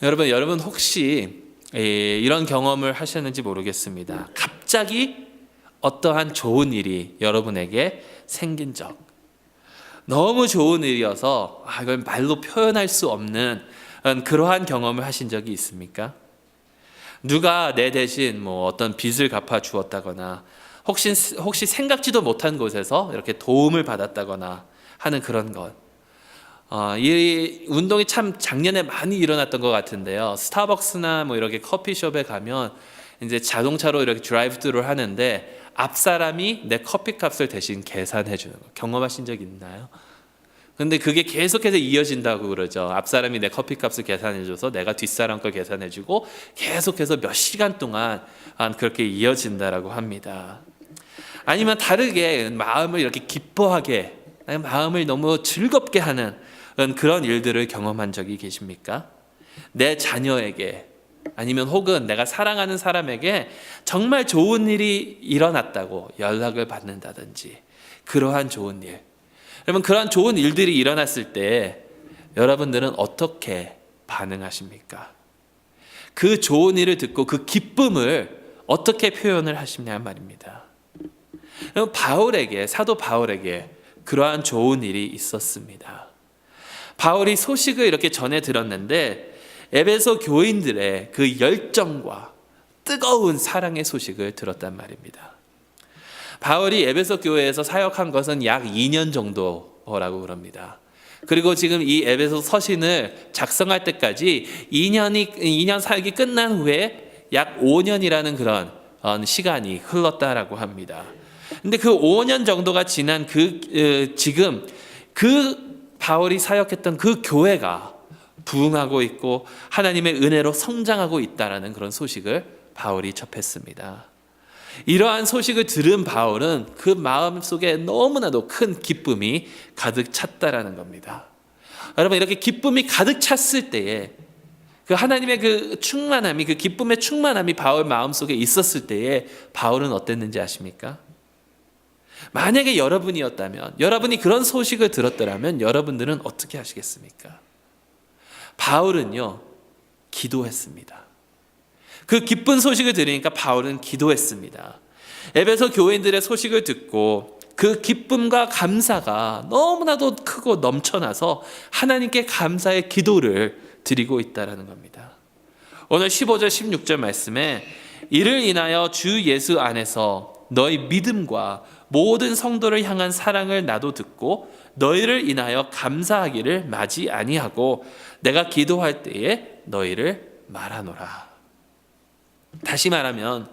여러분 혹시 이런 경험을 하셨는지 모르겠습니다. 갑자기 어떠한 좋은 일이 여러분에게 생긴 적, 너무 좋은 일이어서 이걸 말로 표현할 수 없는 그러한 경험을 하신 적이 있습니까? 누가 내 대신 어떤 빚을 갚아 주었다거나 혹시 생각지도 못한 곳에서 이렇게 도움을 받았다거나 하는 그런 것. 이 운동이 참 작년에 많이 일어났던 것 같은데요. 스타벅스나 이렇게 커피숍에 가면 이제 자동차로 이렇게 드라이브스루를 하는데 앞 사람이 내 커피 값을 대신 계산해 주는 거 경험하신 적 있나요? 근데 그게 계속해서 이어진다고 그러죠. 앞 사람이 내 커피 값을 계산해 줘서 내가 뒷 사람 걸 계산해 주고 계속해서 몇 시간 동안 그렇게 이어진다라고 합니다. 아니면 다르게 마음을 이렇게 기뻐하게, 마음을 너무 즐겁게 하는 그런 일들을 경험한 적이 계십니까? 내 자녀에게 아니면 혹은 내가 사랑하는 사람에게 정말 좋은 일이 일어났다고 연락을 받는다든지 그러한 좋은 일. 여러분, 그러한 좋은 일들이 일어났을 때 여러분들은 어떻게 반응하십니까? 그 좋은 일을 듣고 그 기쁨을 어떻게 표현을 하시냐 말입니다. 여러분, 사도 바울에게 그러한 좋은 일이 있었습니다. 바울이 소식을 이렇게 전해 들었는데 에베소 교인들의 그 열정과 뜨거운 사랑의 소식을 들었단 말입니다. 바울이 에베소 교회에서 사역한 것은 약 2년 정도라고 그럽니다. 그리고 지금 이 에베소 서신을 작성할 때까지 2년 사역이 끝난 후에 약 5년이라는 그런 시간이 흘렀다라고 합니다. 근데 그 5년 정도가 지난 지금 바울이 사역했던 그 교회가 부흥하고 있고 하나님의 은혜로 성장하고 있다라는 그런 소식을 바울이 접했습니다. 이러한 소식을 들은 바울은 그 마음속에 너무나도 큰 기쁨이 가득 찼다라는 겁니다. 여러분, 이렇게 기쁨이 가득 찼을 때에 그 하나님의 그 충만함이, 그 기쁨의 충만함이 바울 마음속에 있었을 때에 바울은 어땠는지 아십니까? 만약에 여러분이었다면, 여러분이 그런 소식을 들었더라면 여러분들은 어떻게 하시겠습니까? 바울은요, 기도했습니다. 그 기쁜 소식을 들으니까 바울은 기도했습니다. 에베소 교인들의 소식을 듣고 그 기쁨과 감사가 너무나도 크고 넘쳐나서 하나님께 감사의 기도를 드리고 있다는 겁니다. 오늘 15절 16절 말씀에 이를 인하여 주 예수 안에서 너희 믿음과 모든 성도를 향한 사랑을 나도 듣고 너희를 인하여 감사하기를 마지 아니하고 내가 기도할 때에 너희를 말하노라. 다시 말하면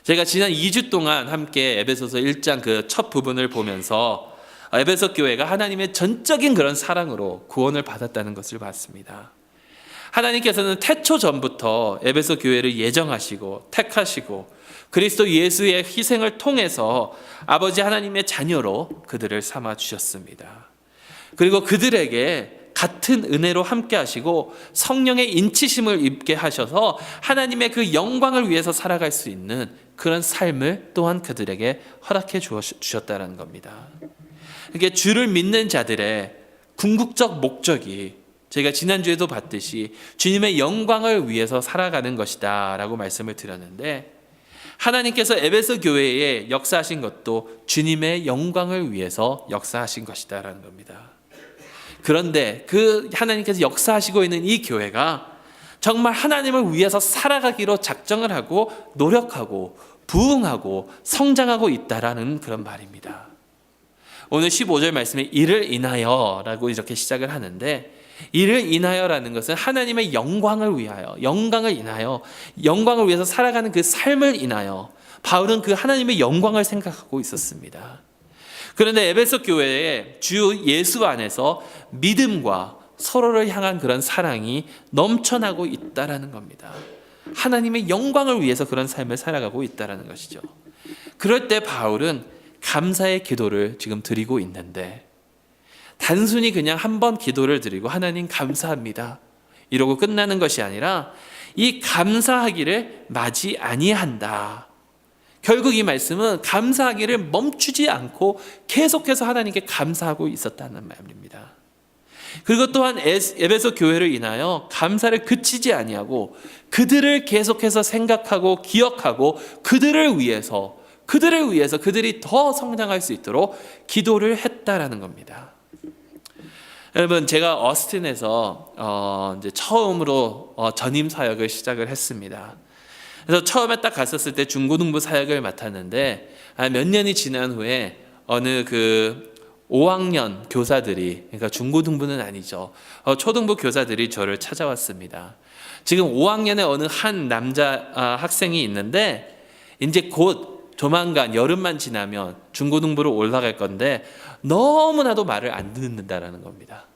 제가 지난 2주 동안 함께 에베소서 1장 그 첫 부분을 보면서 에베소 교회가 하나님의 전적인 그런 사랑으로 구원을 받았다는 것을 봤습니다. 하나님께서는 태초 전부터 에베소 교회를 예정하시고 택하시고 그리스도 예수의 희생을 통해서 아버지 하나님의 자녀로 그들을 삼아 주셨습니다. 그리고 그들에게 같은 은혜로 함께 하시고 성령의 인치심을 입게 하셔서 하나님의 그 영광을 위해서 살아갈 수 있는 그런 삶을 또한 그들에게 허락해 주셨다는 겁니다. 이게 주를 믿는 자들의 궁극적 목적이 저희가 지난주에도 봤듯이 주님의 영광을 위해서 살아가는 것이다 라고 말씀을 드렸는데, 하나님께서 에베소 교회에 역사하신 것도 주님의 영광을 위해서 역사하신 것이다 라는 겁니다. 그런데 그 하나님께서 역사하시고 있는 이 교회가 정말 하나님을 위해서 살아가기로 작정을 하고 노력하고 부흥하고 성장하고 있다라는 그런 말입니다. 오늘 15절 말씀에 이를 인하여 라고 이렇게 시작을 하는데, 이를 인하여라는 것은 하나님의 영광을 위하여, 영광을 인하여, 영광을 위해서 살아가는 그 삶을 인하여 바울은 그 하나님의 영광을 생각하고 있었습니다. 그런데 에베소 교회에 주 예수 안에서 믿음과 서로를 향한 그런 사랑이 넘쳐나고 있다라는 겁니다. 하나님의 영광을 위해서 그런 삶을 살아가고 있다라는 것이죠. 그럴 때 바울은 감사의 기도를 지금 드리고 있는데, 단순히 그냥 한 번 기도를 드리고 하나님 감사합니다 이러고 끝나는 것이 아니라 이 감사하기를 마지 아니한다. 결국 이 말씀은 감사하기를 멈추지 않고 계속해서 하나님께 감사하고 있었다는 말입니다. 그리고 또한 에베소 교회를 인하여 감사를 그치지 아니하고 그들을 계속해서 생각하고 기억하고 그들을 위해서 그들이 더 성장할 수 있도록 기도를 했다라는 겁니다. 여러분, 제가 어스틴에서 이제 처음으로 전임 사역을 시작을 했습니다. 그래서 처음에 딱 갔었을 때 중고등부 사역을 맡았는데 몇 년이 지난 후에 어느 그 5학년 교사들이, 그러니까 중고등부는 아니죠, 초등부 교사들이 저를 찾아왔습니다. 지금 5학년에 어느 한 남자 학생이 있는데 이제 곧 조만간 여름만 지나면 중고등부로 올라갈 건데 너무나도 말을 안 듣는다라는 겁니다.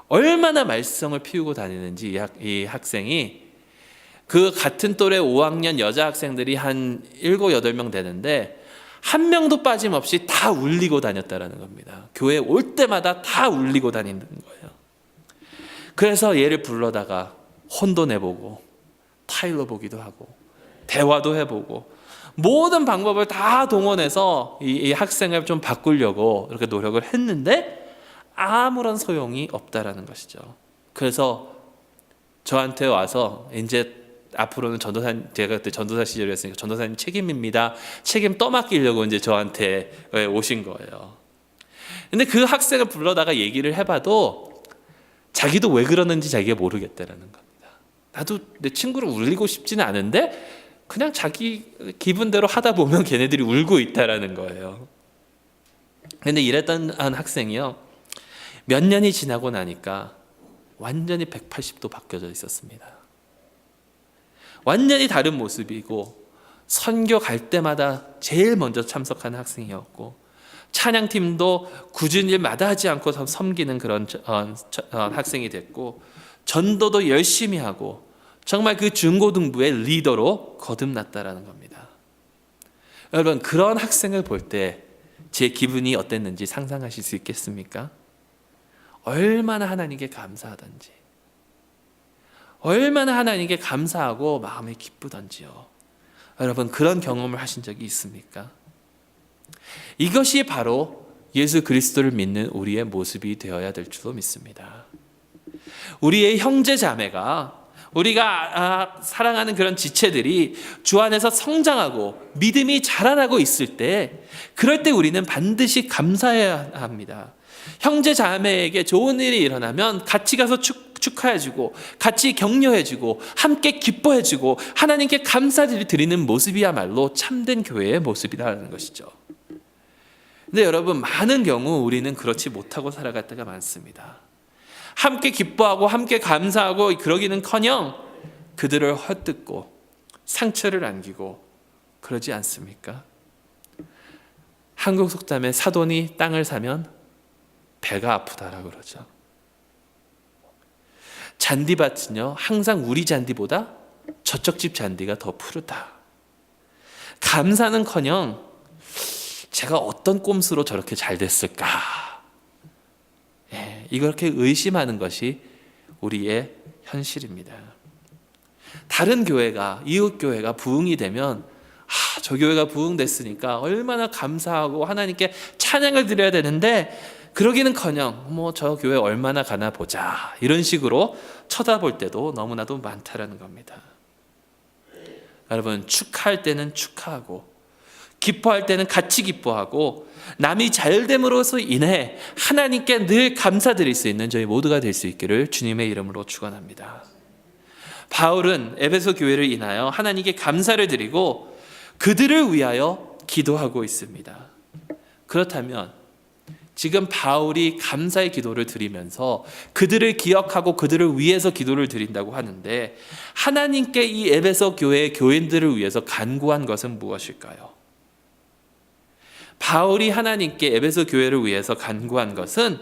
얼마나 말썽을 피우고 다니는지 이 학생이, 그 같은 또래 5학년 여자 학생들이 한 7, 8명 되는데 한 명도 빠짐없이 다 울리고 다녔다라는 겁니다. 교회 올 때마다 다 울리고 다니는 거예요. 그래서 얘를 불러다가 혼도 내보고 타일러 보기도 하고 대화도 해보고 모든 방법을 다 동원해서 이 학생을 좀 바꾸려고 이렇게 노력을 했는데 아무런 소용이 없다라는 것이죠. 그래서 저한테 와서 이제 앞으로는 전도사님, 제가 그때 전도사 시절이었으니까 전도사님 책임입니다. 책임 떠맡기려고 이제 저한테 오신 거예요. 근데 그 학생을 불러다가 얘기를 해봐도 자기도 왜 그러는지 자기가 모르겠다라는 겁니다. 나도 내 친구를 울리고 싶지는 않은데 그냥 자기 기분대로 하다 보면 걔네들이 울고 있다라는 거예요. 근데 이랬던 한 학생이요, 몇 년이 지나고 나니까 완전히 180도 바뀌어져 있었습니다. 완전히 다른 모습이고 선교 갈 때마다 제일 먼저 참석하는 학생이었고 찬양팀도 굳은 일 마다하지 않고 섬기는 그런 학생이 됐고 전도도 열심히 하고 정말 그 중고등부의 리더로 거듭났다라는 겁니다. 여러분, 그런 학생을 볼 때 제 기분이 어땠는지 상상하실 수 있겠습니까? 얼마나 하나님께 감사하던지, 얼마나 하나님께 감사하고 마음이 기쁘던지요. 여러분, 그런 경험을 하신 적이 있습니까? 이것이 바로 예수 그리스도를 믿는 우리의 모습이 되어야 될 줄로 믿습니다. 우리의 형제 자매가, 우리가 사랑하는 그런 지체들이 주 안에서 성장하고 믿음이 자라나고 있을 때, 그럴 때 우리는 반드시 감사해야 합니다. 형제 자매에게 좋은 일이 일어나면 같이 가서 축하해주고 같이 격려해주고 함께 기뻐해주고 하나님께 감사를 드리는 모습이야말로 참된 교회의 모습이라는 것이죠. 근데 여러분, 많은 경우 우리는 그렇지 못하고 살아갈 때가 많습니다. 함께 기뻐하고 함께 감사하고 그러기는커녕 그들을 헛듣고 상처를 안기고 그러지 않습니까? 한국 속담에 사돈이 땅을 사면 배가 아프다라고 그러죠. 잔디밭은요, 항상 우리 잔디보다 저쪽 집 잔디가 더 푸르다. 감사는커녕 제가 어떤 꼼수로 저렇게 잘 됐을까? 이렇게 의심하는 것이 우리의 현실입니다. 다른 교회가, 이웃 교회가 부흥이 되면 저 교회가 부흥됐으니까 얼마나 감사하고 하나님께 찬양을 드려야 되는데 그러기는커녕 저 교회 얼마나 가나 보자, 이런 식으로 쳐다볼 때도 너무나도 많다라는 겁니다. 여러분, 축하할 때는 축하하고 기뻐할 때는 같이 기뻐하고 남이 잘됨으로써 인해 하나님께 늘 감사드릴 수 있는 저희 모두가 될 수 있기를 주님의 이름으로 축원합니다. 바울은 에베소 교회를 인하여 하나님께 감사를 드리고 그들을 위하여 기도하고 있습니다. 그렇다면 지금 바울이 감사의 기도를 드리면서 그들을 기억하고 그들을 위해서 기도를 드린다고 하는데, 하나님께 이 에베소 교회의 교인들을 위해서 간구한 것은 무엇일까요? 바울이 하나님께 에베소 교회를 위해서 간구한 것은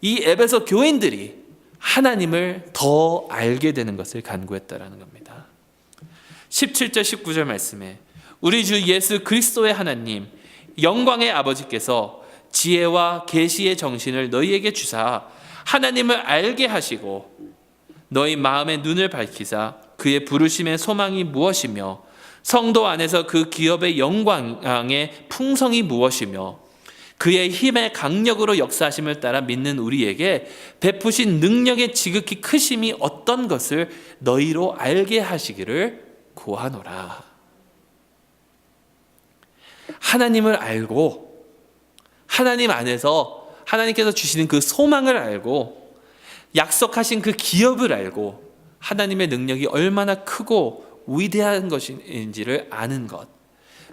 이 에베소 교인들이 하나님을 더 알게 되는 것을 간구했다라는 겁니다. 17절 19절 말씀에 우리 주 예수 그리스도의 하나님 영광의 아버지께서 지혜와 계시의 정신을 너희에게 주사 하나님을 알게 하시고 너희 마음의 눈을 밝히사 그의 부르심의 소망이 무엇이며 성도 안에서 그 기업의 영광의 풍성이 무엇이며 그의 힘의 강력으로 역사하심을 따라 믿는 우리에게 베푸신 능력의 지극히 크심이 어떤 것을 너희로 알게 하시기를 구하노라. 하나님을 알고 하나님 안에서 하나님께서 주시는 그 소망을 알고 약속하신 그 기업을 알고 하나님의 능력이 얼마나 크고 위대한 것인지를 아는 것,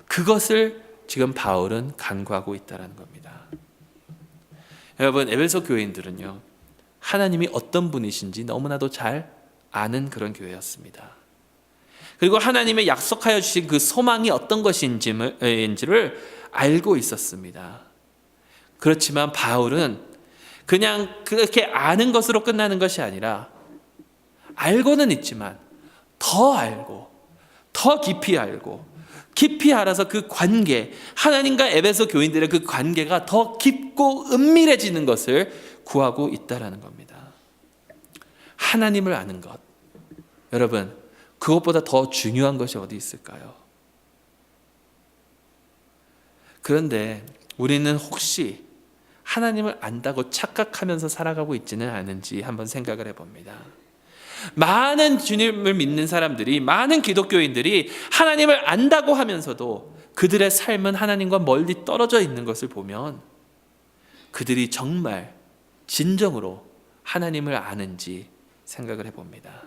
그것을 지금 바울은 간구하고 있다는 겁니다. 여러분, 에베소 교인들은요, 하나님이 어떤 분이신지 너무나도 잘 아는 그런 교회였습니다. 그리고 하나님의 약속하여 주신 그 소망이 어떤 것인지를 알고 있었습니다. 그렇지만 바울은 그냥 그렇게 아는 것으로 끝나는 것이 아니라 알고는 있지만 더 알고 더 깊이 알고 깊이 알아서 그 관계, 하나님과 에베소 교인들의 그 관계가 더 깊고 은밀해지는 것을 구하고 있다는 겁니다. 하나님을 아는 것, 여러분, 그것보다 더 중요한 것이 어디 있을까요? 그런데 우리는 혹시 하나님을 안다고 착각하면서 살아가고 있지는 않은지 한번 생각을 해봅니다. 많은 주님을 믿는 사람들이, 많은 기독교인들이 하나님을 안다고 하면서도 그들의 삶은 하나님과 멀리 떨어져 있는 것을 보면 그들이 정말 진정으로 하나님을 아는지 생각을 해봅니다.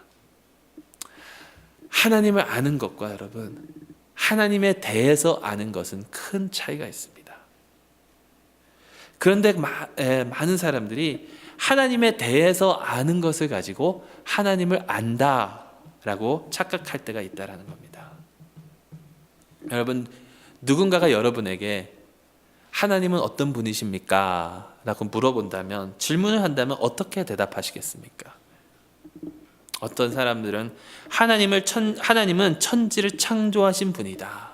하나님을 아는 것과 여러분, 하나님에 대해서 아는 것은 큰 차이가 있습니다. 그런데 많은 사람들이 하나님에 대해서 아는 것을 가지고 하나님을 안다라고 착각할 때가 있다는 겁니다. 여러분, 누군가가 여러분에게 하나님은 어떤 분이십니까? 라고 물어본다면, 질문을 한다면 어떻게 대답하시겠습니까? 어떤 사람들은 하나님은 천지를 창조하신 분이다.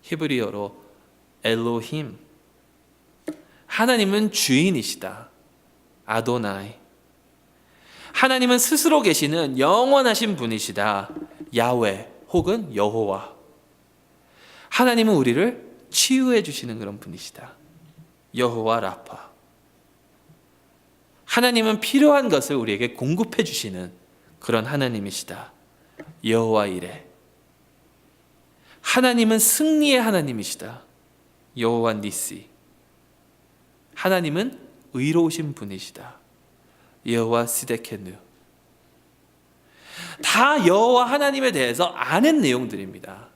히브리어로 엘로힘. 하나님은 주인이시다. 아도나이. 하나님은 스스로 계시는 영원하신 분이시다. 야훼 혹은 여호와. 하나님은 우리를 치유해 주시는 그런 분이시다. 여호와 라파. 하나님은 필요한 것을 우리에게 공급해 주시는 그런 하나님이시다. 여호와 이레. 하나님은 승리의 하나님이시다. 여호와 니시. 하나님은 의로우신 분이시다. 여호와 시데케누. 다 여호와 하나님에 대해서 아는 내용들입니다.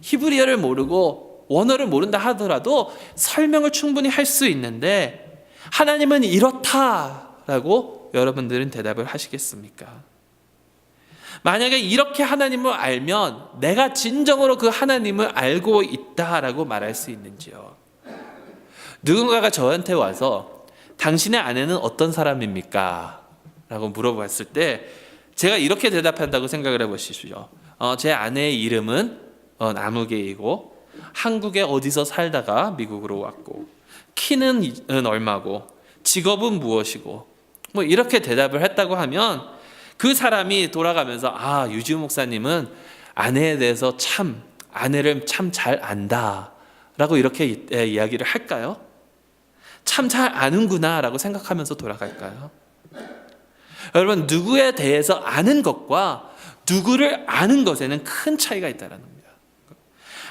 히브리어를 모르고 원어를 모른다 하더라도 설명을 충분히 할 수 있는데, 하나님은 이렇다라고 여러분들은 대답을 하시겠습니까? 만약에 이렇게 하나님을 알면 내가 진정으로 그 하나님을 알고 있다라고 말할 수 있는지요? 누군가가 저한테 와서 당신의 아내는 어떤 사람입니까? 라고 물어봤을 때 제가 이렇게 대답한다고 생각을 해보시죠. 제 아내의 이름은 나무개이고 한국에 어디서 살다가 미국으로 왔고 키는 얼마고 직업은 무엇이고 뭐 이렇게 대답을 했다고 하면 그 사람이 돌아가면서 유지우 목사님은 아내에 대해서 아내를 참 잘 안다 라고 이렇게 이야기를 할까요? 참 잘 아는구나 라고 생각하면서 돌아갈까요? 여러분, 누구에 대해서 아는 것과 누구를 아는 것에는 큰 차이가 있다는 겁니다.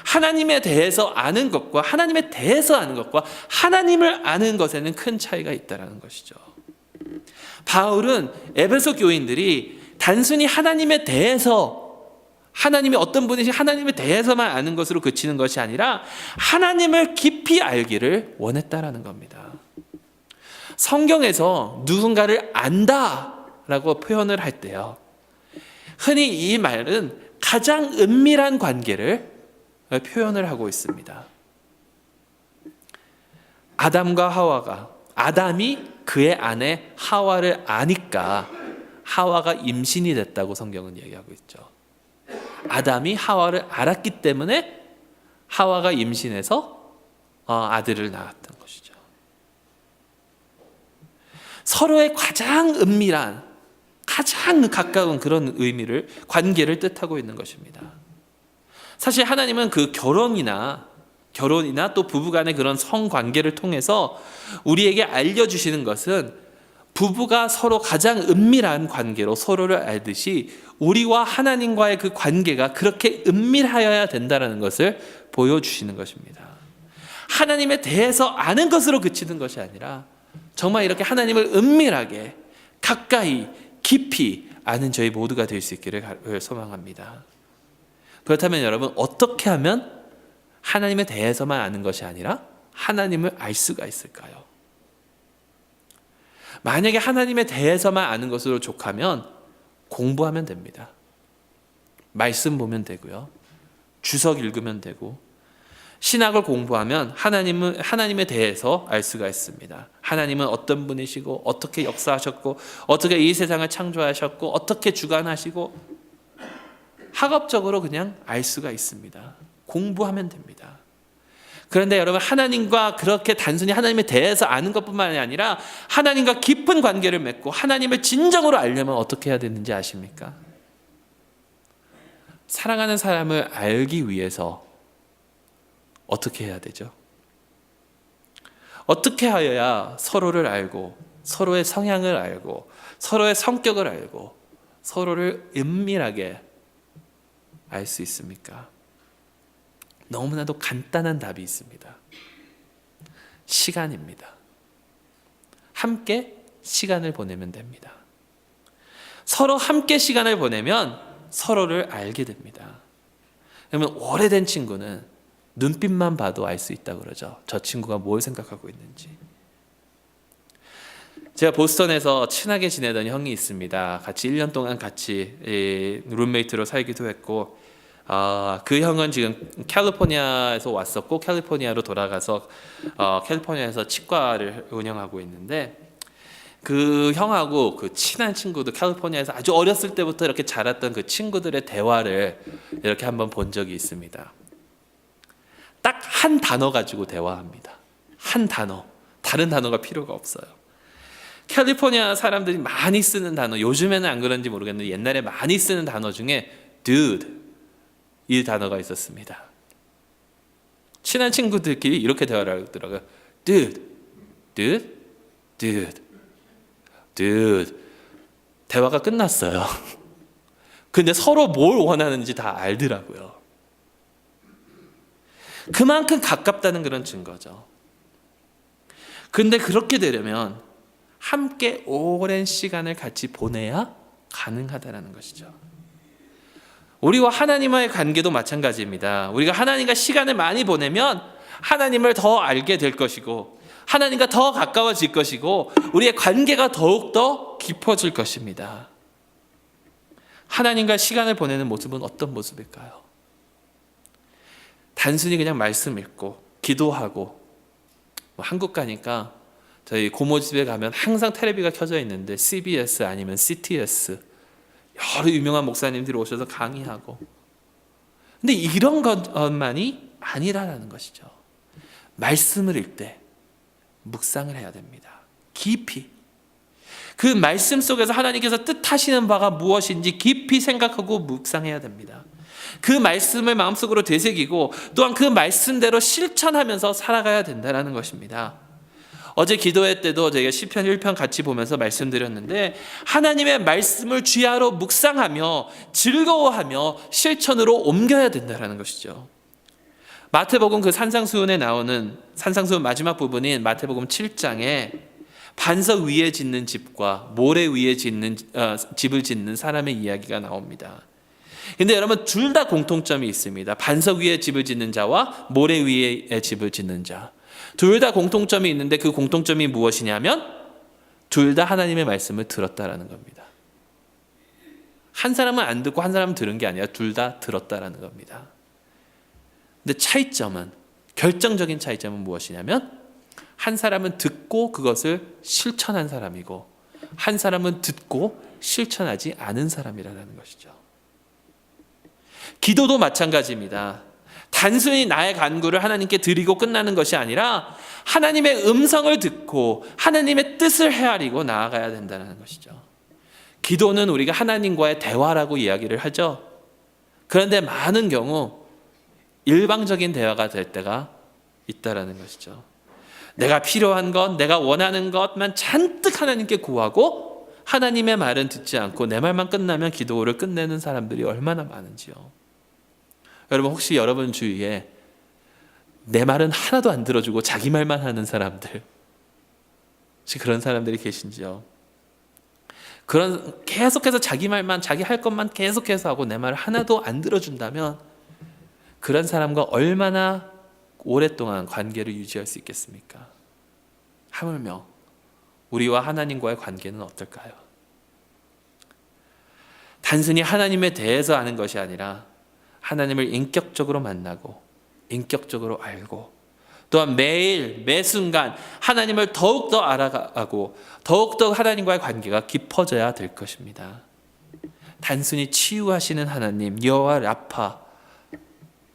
하나님에 대해서 아는 것과 하나님에 대해서 아는 것과 하나님을 아는 것에는 큰 차이가 있다는 것이죠. 바울은 에베소 교인들이 단순히 하나님에 대해서, 하나님이 어떤 분이신지 하나님에 대해서만 아는 것으로 그치는 것이 아니라 하나님을 깊이 알기를 원했다라는 겁니다. 성경에서 누군가를 안다라고 표현을 할 때요, 흔히 이 말은 가장 은밀한 관계를 표현을 하고 있습니다. 아담이 그의 아내 하와를 아니까 하와가 임신이 됐다고 성경은 얘기하고 있죠. 아담이 하와를 알았기 때문에 하와가 임신해서 아들을 낳았던 것이죠. 서로의 가장 은밀한, 가장 가까운 그런 관계를 뜻하고 있는 것입니다. 사실 하나님은 그 결혼이나 결혼이나 또 부부간의 그런 성관계를 통해서 우리에게 알려주시는 것은 부부가 서로 가장 은밀한 관계로 서로를 알듯이 우리와 하나님과의 그 관계가 그렇게 은밀하여야 된다는 것을 보여주시는 것입니다. 하나님에 대해서 아는 것으로 그치는 것이 아니라 정말 이렇게 하나님을 은밀하게 가까이 깊이 아는 저희 모두가 될 수 있기를 소망합니다. 그렇다면 여러분, 어떻게 하면 하나님에 대해서만 아는 것이 아니라 하나님을 알 수가 있을까요? 만약에 하나님에 대해서만 아는 것으로 족하면 공부하면 됩니다. 말씀 보면 되고요. 주석 읽으면 되고, 신학을 공부하면 하나님에 대해서 알 수가 있습니다. 하나님은 어떤 분이시고 어떻게 역사하셨고 어떻게 이 세상을 창조하셨고 어떻게 주관하시고 학업적으로 그냥 알 수가 있습니다. 공부하면 됩니다. 그런데 여러분, 하나님과 그렇게 단순히 하나님에 대해서 아는 것뿐만이 아니라 하나님과 깊은 관계를 맺고 하나님을 진정으로 알려면 어떻게 해야 되는지 아십니까? 사랑하는 사람을 알기 위해서 어떻게 해야 되죠? 어떻게 하여야 서로를 알고 서로의 성향을 알고 서로의 성격을 알고 서로를 은밀하게 알 수 있습니까? 너무나도 간단한 답이 있습니다. 시간입니다. 함께 시간을 보내면 됩니다. 서로 함께 시간을 보내면 서로를 알게 됩니다. 그러면 오래된 친구는 눈빛만 봐도 알 수 있다고 그러죠. 저 친구가 뭘 생각하고 있는지. 제가 보스턴에서 친하게 지내던 형이 있습니다. 같이 1년 동안 같이 룸메이트로 살기도 했고, 그 형은 지금 캘리포니아에서 왔었고 캘리포니아로 돌아가서 캘리포니아에서 치과를 운영하고 있는데, 그 형하고 그 친한 친구도 캘리포니아에서 아주 어렸을 때부터 이렇게 자랐던 그 친구들의 대화를 이렇게 한번 본 적이 있습니다. 딱 한 단어 가지고 대화합니다. 한 단어, 다른 단어가 필요가 없어요. 캘리포니아 사람들이 많이 쓰는 단어, 요즘에는 안 그런지 모르겠는데 옛날에 많이 쓰는 단어 중에 dude, 이 단어가 있었습니다. 친한 친구들끼리 이렇게 대화를 하더라고요. dude, dude, dude, dude. 대화가 끝났어요. 근데 서로 뭘 원하는지 다 알더라고요. 그만큼 가깝다는 그런 증거죠. 근데 그렇게 되려면 함께 오랜 시간을 같이 보내야 가능하다는 것이죠. 우리와 하나님과의 관계도 마찬가지입니다. 우리가 하나님과 시간을 많이 보내면 하나님을 더 알게 될 것이고 하나님과 더 가까워질 것이고 우리의 관계가 더욱더 깊어질 것입니다. 하나님과 시간을 보내는 모습은 어떤 모습일까요? 단순히 그냥 말씀 읽고 기도하고, 한국 가니까 저희 고모 집에 가면 항상 텔레비가 켜져 있는데 CBS 아니면 CTS 여러 유명한 목사님들이 오셔서 강의하고, 근데 이런 것만이 아니라는 것이죠. 말씀을 읽을 때 묵상을 해야 됩니다. 깊이 그 말씀 속에서 하나님께서 뜻하시는 바가 무엇인지 깊이 생각하고 묵상해야 됩니다. 그 말씀을 마음속으로 되새기고 또한 그 말씀대로 실천하면서 살아가야 된다는 것입니다. 어제 기도회 때도 저희가 시편 1편 같이 보면서 말씀드렸는데, 하나님의 말씀을 주야로 묵상하며 즐거워하며 실천으로 옮겨야 된다는 것이죠. 마태복음 그 산상수훈에 나오는 산상수훈 마지막 부분인 마태복음 7장에 반석 위에 짓는 집과 모래 위에 집을 짓는 사람의 이야기가 나옵니다. 근데 여러분, 둘 다 공통점이 있습니다. 반석 위에 집을 짓는 자와 모래 위에 집을 짓는 자, 둘 다 공통점이 있는데 그 공통점이 무엇이냐면 둘 다 하나님의 말씀을 들었다라는 겁니다. 한 사람은 안 듣고 한 사람은 들은 게 아니라 둘 다 들었다라는 겁니다. 근데 차이점은, 결정적인 차이점은 무엇이냐면 한 사람은 듣고 그것을 실천한 사람이고 한 사람은 듣고 실천하지 않은 사람이라는 것이죠. 기도도 마찬가지입니다. 단순히 나의 간구를 하나님께 드리고 끝나는 것이 아니라 하나님의 음성을 듣고 하나님의 뜻을 헤아리고 나아가야 된다는 것이죠. 기도는 우리가 하나님과의 대화라고 이야기를 하죠. 그런데 많은 경우 일방적인 대화가 될 때가 있다라는 것이죠. 내가 필요한 것, 내가 원하는 것만 잔뜩 하나님께 구하고 하나님의 말은 듣지 않고 내 말만 끝나면 기도를 끝내는 사람들이 얼마나 많은지요. 여러분, 혹시 여러분 주위에 내 말은 하나도 안 들어주고 자기 말만 하는 사람들, 혹시 그런 사람들이 계신지요? 그런 계속해서 자기 말만, 자기 할 것만 계속해서 하고 내 말을 하나도 안 들어준다면 그런 사람과 얼마나 오랫동안 관계를 유지할 수 있겠습니까? 하물며 우리와 하나님과의 관계는 어떨까요? 단순히 하나님에 대해서 아는 것이 아니라 하나님을 인격적으로 만나고 인격적으로 알고 또한 매일 매순간 하나님을 더욱더 알아가고 더욱더 하나님과의 관계가 깊어져야 될 것입니다. 단순히 치유하시는 하나님 여호와 라파,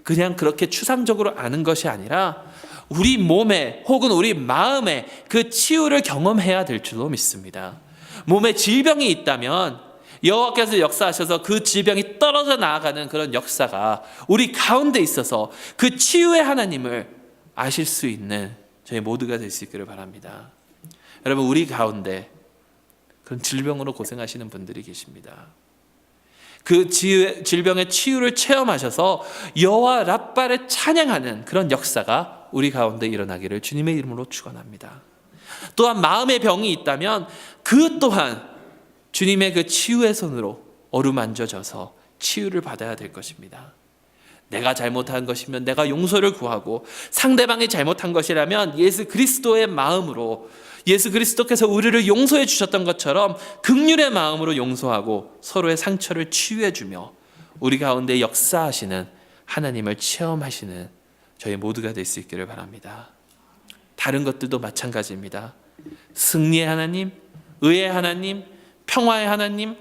그냥 그렇게 추상적으로 아는 것이 아니라 우리 몸에 혹은 우리 마음에 그 치유를 경험해야 될 줄로 믿습니다. 몸에 질병이 있다면 여호와께서 역사하셔서 그 질병이 떨어져 나아가는 그런 역사가 우리 가운데 있어서 그 치유의 하나님을 아실 수 있는 저희 모두가 될 수 있기를 바랍니다. 여러분, 우리 가운데 그런 질병으로 고생하시는 분들이 계십니다. 그 질병의 치유를 체험하셔서 여호와 라빠를 찬양하는 그런 역사가 우리 가운데 일어나기를 주님의 이름으로 축원합니다. 또한 마음의 병이 있다면 그 또한 주님의 그 치유의 손으로 어루만져져서 치유를 받아야 될 것입니다. 내가 잘못한 것이면 내가 용서를 구하고 상대방이 잘못한 것이라면 예수 그리스도의 마음으로 예수 그리스도께서 우리를 용서해 주셨던 것처럼 긍휼의 마음으로 용서하고 서로의 상처를 치유해 주며 우리 가운데 역사하시는 하나님을 체험하시는 저희 모두가 될 수 있기를 바랍니다. 다른 것들도 마찬가지입니다. 승리의 하나님, 의의 하나님, 평화의 하나님,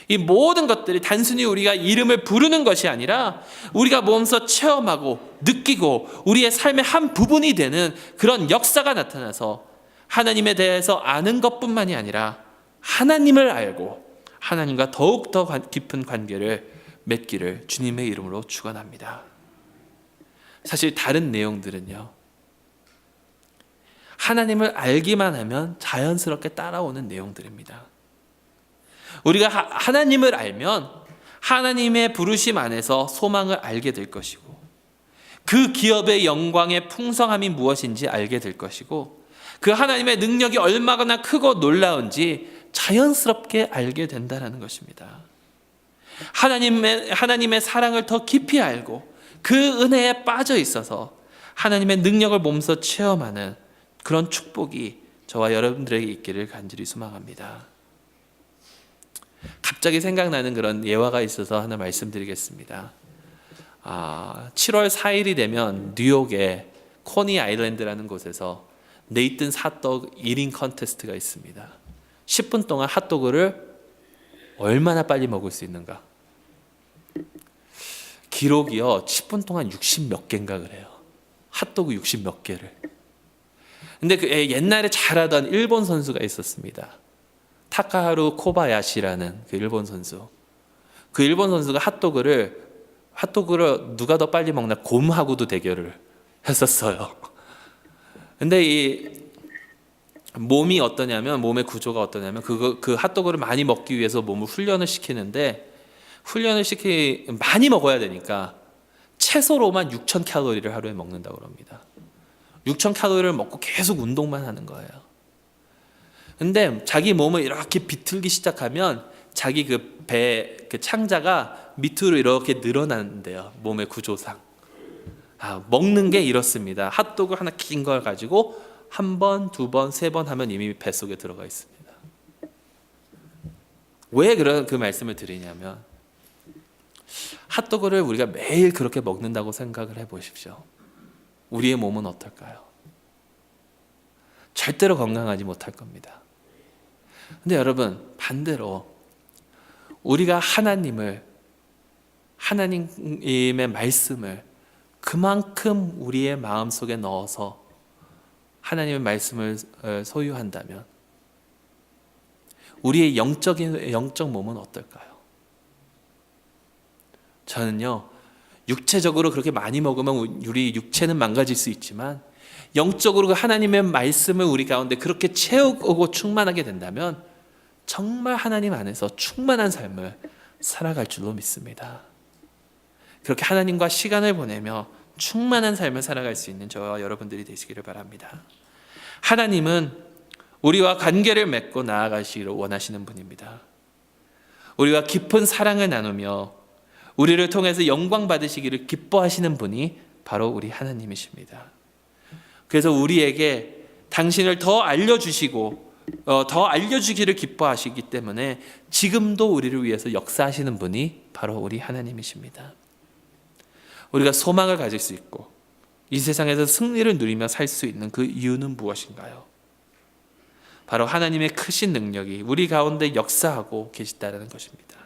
이 모든 것들이 단순히 우리가 이름을 부르는 것이 아니라 우리가 몸소 체험하고 느끼고 우리의 삶의 한 부분이 되는 그런 역사가 나타나서 하나님에 대해서 아는 것뿐만이 아니라 하나님을 알고 하나님과 더욱더 깊은 관계를 맺기를 주님의 이름으로 축원합니다. 사실 다른 내용들은요, 하나님을 알기만 하면 자연스럽게 따라오는 내용들입니다. 우리가 하나님을 알면 하나님의 부르심 안에서 소망을 알게 될 것이고 그 기업의 영광의 풍성함이 무엇인지 알게 될 것이고 그 하나님의 능력이 얼마나 크고 놀라운지 자연스럽게 알게 된다는 것입니다. 하나님의 사랑을 더 깊이 알고 그 은혜에 빠져 있어서 하나님의 능력을 몸소 체험하는 그런 축복이 저와 여러분들에게 있기를 간절히 소망합니다. 갑자기 생각나는 그런 예화가 있어서 하나 말씀드리겠습니다. 7월 4일이 되면 뉴욕의 코니 아일랜드라는 곳에서 네이튼 핫도그 1인 컨테스트가 있습니다. 10분 동안 핫도그를 얼마나 빨리 먹을 수 있는가. 기록이요 10분 동안 60 몇 개인가 그래요. 핫도그 60 몇 개를. 근데 그 옛날에 잘하던 일본 선수가 있었습니다. 타카하루 코바야시라는 그 일본 선수. 그 일본 선수가 핫도그를 누가 더 빨리 먹나 곰하고도 대결을 했었어요. 근데 이 몸이 어떠냐면, 몸의 구조가 어떠냐면 그 핫도그를 많이 먹기 위해서 몸을 훈련을 시키는데 많이 먹어야 되니까 최소로만 6,000칼로리를 하루에 먹는다고 합니다. 6,000칼로리를 먹고 계속 운동만 하는 거예요. 근데 자기 몸을 이렇게 비틀기 시작하면 자기 그 배 그 창자가 밑으로 이렇게 늘어나는데요. 몸의 구조상. 먹는 게 이렇습니다. 핫도그 하나 긴 걸 가지고 한 번, 두 번, 세 번 하면 이미 뱃속에 들어가 있습니다. 왜 그 말씀을 드리냐면 핫도그를 우리가 매일 그렇게 먹는다고 생각을 해보십시오. 우리의 몸은 어떨까요? 절대로 건강하지 못할 겁니다. 근데 여러분, 반대로 우리가 하나님의 말씀을 그만큼 우리의 마음속에 넣어서 하나님의 말씀을 소유한다면 우리의 영적 몸은 어떨까요? 저는요, 육체적으로 그렇게 많이 먹으면 우리 육체는 망가질 수 있지만 영적으로 그 하나님의 말씀을 우리 가운데 그렇게 채우고 충만하게 된다면 정말 하나님 안에서 충만한 삶을 살아갈 줄로 믿습니다. 그렇게 하나님과 시간을 보내며 충만한 삶을 살아갈 수 있는 저와 여러분들이 되시기를 바랍니다. 하나님은 우리와 관계를 맺고 나아가시기를 원하시는 분입니다. 우리와 깊은 사랑을 나누며 우리를 통해서 영광 받으시기를 기뻐하시는 분이 바로 우리 하나님이십니다. 그래서 우리에게 당신을 더 알려주시고 더 알려주기를 기뻐하시기 때문에 지금도 우리를 위해서 역사하시는 분이 바로 우리 하나님이십니다. 우리가 소망을 가질 수 있고 이 세상에서 승리를 누리며 살 수 있는 그 이유는 무엇인가요? 바로 하나님의 크신 능력이 우리 가운데 역사하고 계시다는 것입니다.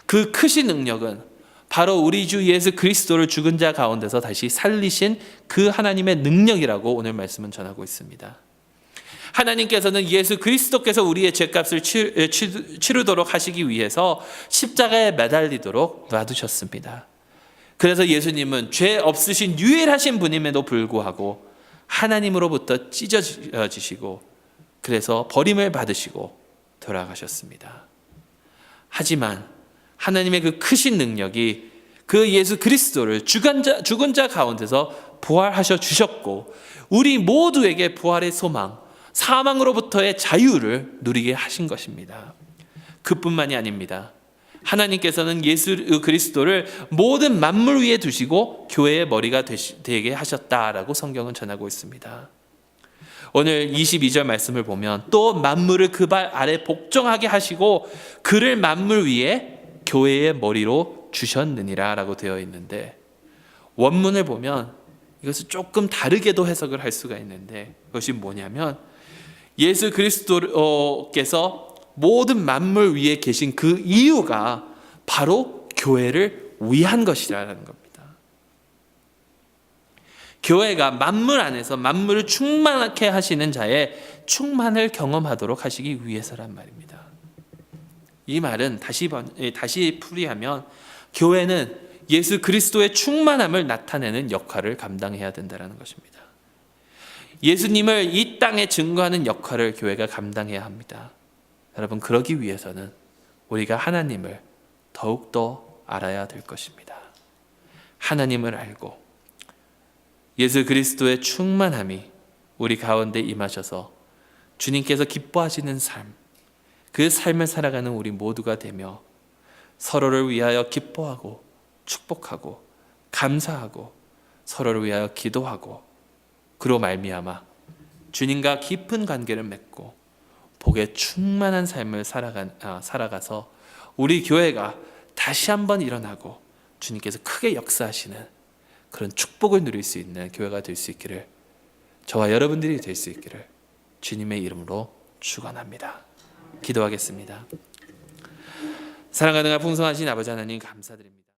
그 크신 능력은 바로 우리 주 예수 그리스도를 죽은 자 가운데서 다시 살리신 그 하나님의 능력이라고 오늘 말씀은 전하고 있습니다. 하나님께서는 예수 그리스도께서 우리의 죄값을 치르도록 하시기 위해서 십자가에 매달리도록 놔두셨습니다. 그래서 예수님은 죄 없으신 유일하신 분임에도 불구하고 하나님으로부터 찢어지시고 그래서 버림을 받으시고 돌아가셨습니다. 하지만 하나님의 그 크신 능력이 그 예수 그리스도를 죽은 자 가운데서 부활하셔 주셨고 우리 모두에게 부활의 소망, 사망으로부터의 자유를 누리게 하신 것입니다. 그뿐만이 아닙니다. 하나님께서는 예수 그리스도를 모든 만물 위에 두시고 교회의 머리가 되게 하셨다라고 성경은 전하고 있습니다. 오늘 22절 말씀을 보면 또 만물을 그 발 아래 복종하게 하시고 그를 만물 위에 교회의 머리로 주셨느니라 라고 되어 있는데 원문을 보면 이것을 조금 다르게도 해석을 할 수가 있는데 그것이 뭐냐면 예수 그리스도께서 모든 만물 위에 계신 그 이유가 바로 교회를 위한 것이라는 겁니다. 교회가 만물 안에서 만물을 충만하게 하시는 자의 충만을 경험하도록 하시기 위해서란 말입니다. 이 말은 다시 풀이하면 교회는 예수 그리스도의 충만함을 나타내는 역할을 감당해야 된다는 것입니다. 예수님을 이 땅에 증거하는 역할을 교회가 감당해야 합니다. 여러분, 그러기 위해서는 우리가 하나님을 더욱더 알아야 될 것입니다. 하나님을 알고 예수 그리스도의 충만함이 우리 가운데 임하셔서 주님께서 기뻐하시는 삶, 그 삶을 살아가는 우리 모두가 되며 서로를 위하여 기뻐하고 축복하고 감사하고 서로를 위하여 기도하고 그로 말미암아 주님과 깊은 관계를 맺고 복에 충만한 삶을 살아가서 우리 교회가 다시 한번 일어나고 주님께서 크게 역사하시는 그런 축복을 누릴 수 있는 교회가 될 수 있기를, 저와 여러분들이 될 수 있기를 주님의 이름으로 축원합니다. 기도하겠습니다. 사랑가능한 풍성하신 아버지 하나님 감사드립니다.